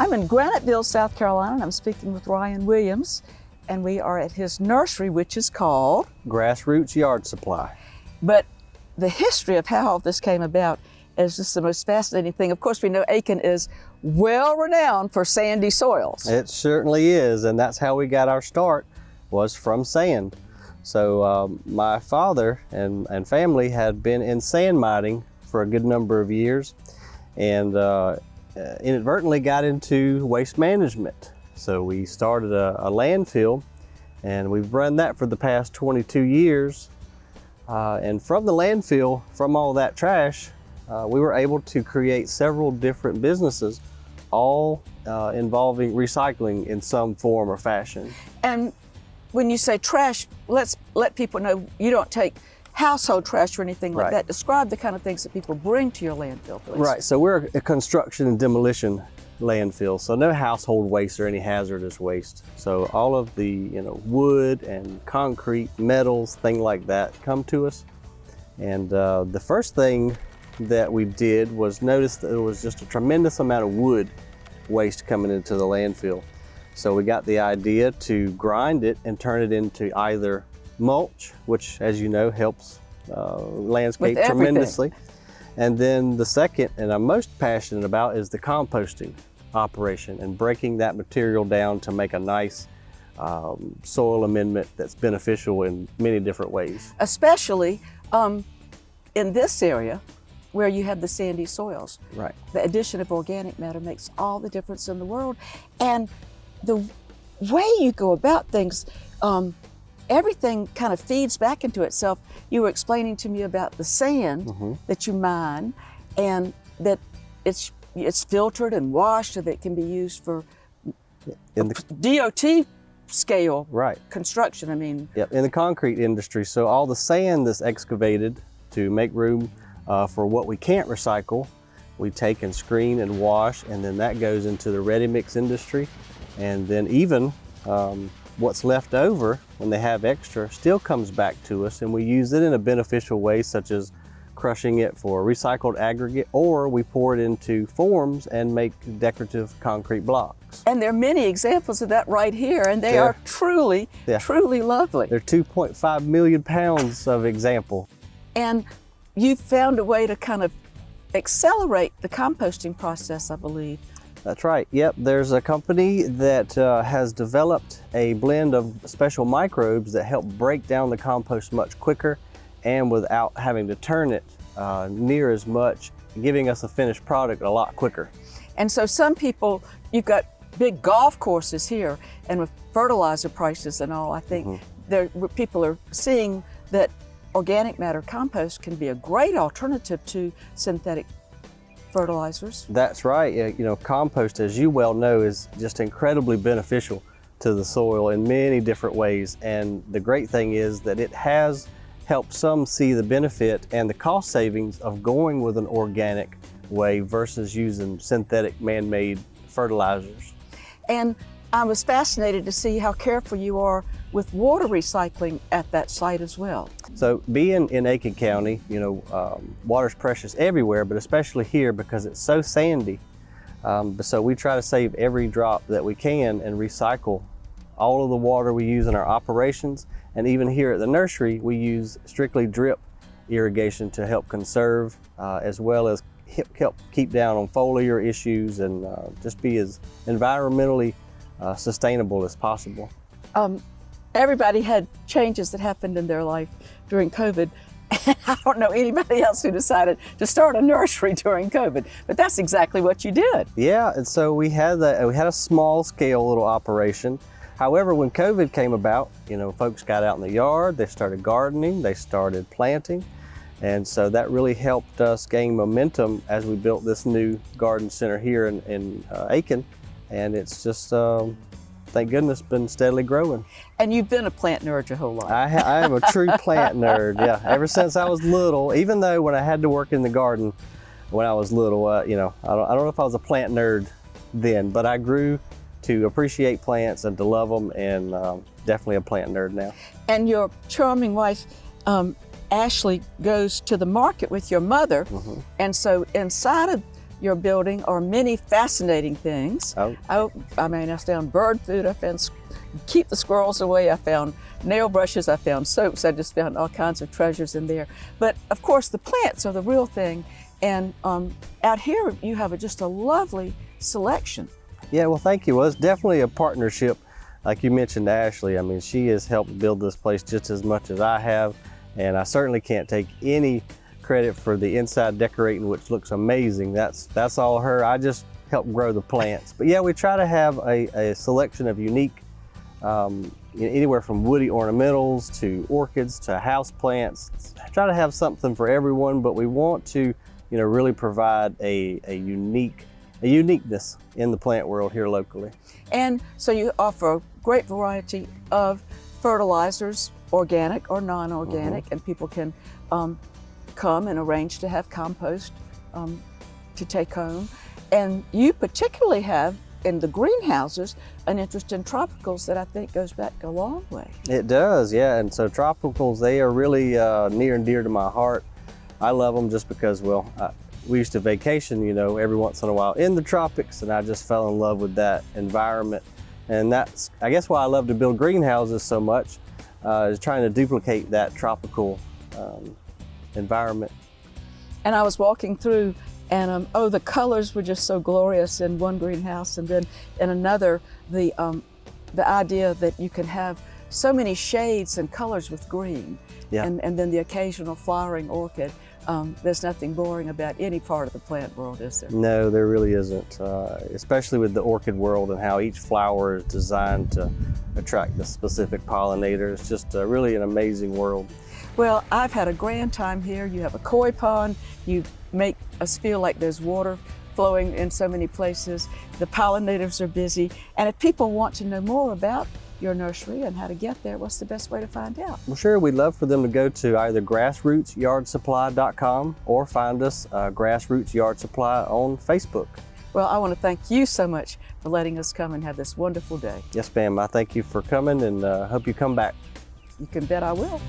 I'm in Graniteville, South Carolina, and I'm speaking with Ryan Williams, and we are at his nursery, which is called Grassroots Yard Supply. But the history of how all this came about is just the most fascinating thing. Of course, we know Aiken is well renowned for sandy soils. It certainly is, and that's how we got our start, was from sand. So my father and family had been in sand mining for a good number of years, and inadvertently got into waste management. So we started a landfill, and we've run that for the past 22 years. And from the landfill, from all that trash, we were able to create several different businesses, all involving recycling in some form or fashion. And when you say trash, let's let people know you don't take household trash or anything like that. Describe the kind of things that people bring to your landfill, please. Right, so we're a construction and demolition landfill, so no household waste or any hazardous waste. So all of the wood and concrete, metals, things like that come to us. And the first thing that we did was notice that there was just a tremendous amount of wood waste coming into the landfill. So we got the idea to grind it and turn it into either mulch, which, as you know, helps landscape tremendously. And then the second, and I'm most passionate about, is the composting operation and breaking that material down to make a nice soil amendment that's beneficial in many different ways. Especially in this area where you have the sandy soils. Right. The addition of organic matter makes all the difference in the world. And the way you go about things, everything kind of feeds back into itself. You were explaining to me about the sand that you mine, and that it's filtered and washed so that it can be used for in the DOT scale construction. I mean, in the concrete industry. So all the sand that's excavated to make room for what we can't recycle, we take and screen and wash, and then that goes into the ready mix industry. And then even what's left over when they have extra still comes back to us, and we use it in a beneficial way, such as crushing it for recycled aggregate, or we pour it into forms and make decorative concrete blocks. And there are many examples of that right here, and they are truly, truly lovely. They're 2.5 million pounds of example. And you've found a way to kind of accelerate the composting process, I believe. That's right. Yep, there's a company that has developed a blend of special microbes that help break down the compost much quicker and without having to turn it near as much, giving us a finished product a lot quicker. And so some people, you've got big golf courses here, and with fertilizer prices and all, I think people are seeing that organic matter compost can be a great alternative to synthetic fertilizers. That's right. Compost, as you well know, is just incredibly beneficial to the soil in many different ways. And the great thing is that it has helped some see the benefit and the cost savings of going with an organic way versus using synthetic man-made fertilizers. And I was fascinated to see how careful you are with water recycling at that site as well. So being in Aiken County, water's precious everywhere, but especially here because it's so sandy. So we try to save every drop that we can and recycle all of the water we use in our operations. And even here at the nursery, we use strictly drip irrigation to help conserve, as well as help keep down on foliar issues and just be as environmentally sustainable as possible. Everybody had changes that happened in their life during COVID. I don't know anybody else who decided to start a nursery during COVID, but that's exactly what you did. Yeah, and so we had a small scale little operation. However, when COVID came about, folks got out in the yard, they started gardening, they started planting, and so that really helped us gain momentum as we built this new garden center here in Aiken, and it's just thank goodness, been steadily growing. And you've been a plant nerd your whole life. I am a true plant nerd, yeah. Ever since I was little, even though when I had to work in the garden when I was little, I don't know if I was a plant nerd then, but I grew to appreciate plants and to love them, and definitely a plant nerd now. And your charming wife, Ashley, goes to the market with your mother, and so inside of your building are many fascinating things. Oh. I mean, I found bird food, I found keep the squirrels away, I found nail brushes, I found soaps, I just found all kinds of treasures in there. But of course the plants are the real thing. And out here you have just a lovely selection. Yeah, well, thank you. Well, it's definitely a partnership. Like you mentioned, Ashley, I mean, she has helped build this place just as much as I have. And I certainly can't take any credit for the inside decorating, which looks amazing. That's all her. I just help grow the plants. But yeah, we try to have a selection of unique, anywhere from woody ornamentals to orchids to house plants. Try to have something for everyone, but we want to, really provide a uniqueness in the plant world here locally. And so you offer a great variety of fertilizers, organic or non-organic, and people can come and arrange to have compost to take home. And you particularly have in the greenhouses an interest in tropicals that I think goes back a long way. It does, yeah. And so tropicals, they are really near and dear to my heart. I love them just because, well, we used to vacation, every once in a while in the tropics, and I just fell in love with that environment. And that's, I guess, why I love to build greenhouses so much, is trying to duplicate that tropical environment. And I was walking through, and the colors were just so glorious in one greenhouse, and then in another, the idea that you can have so many shades and colors with green, and then the occasional flowering orchid. There's nothing boring about any part of the plant world, is there? No, there really isn't, especially with the orchid world and how each flower is designed to attract the specific pollinator. It's just really an amazing world. Well, I've had a grand time here. You have a koi pond. You make us feel like there's water flowing in so many places. The pollinators are busy. And if people want to know more about your nursery and how to get there, what's the best way to find out? Well, sure, we'd love for them to go to either grassrootsyardsupply.com or find us Grassroots Yard Supply on Facebook. Well, I want to thank you so much for letting us come and have this wonderful day. Yes, ma'am. I thank you for coming, and hope you come back. You can bet I will.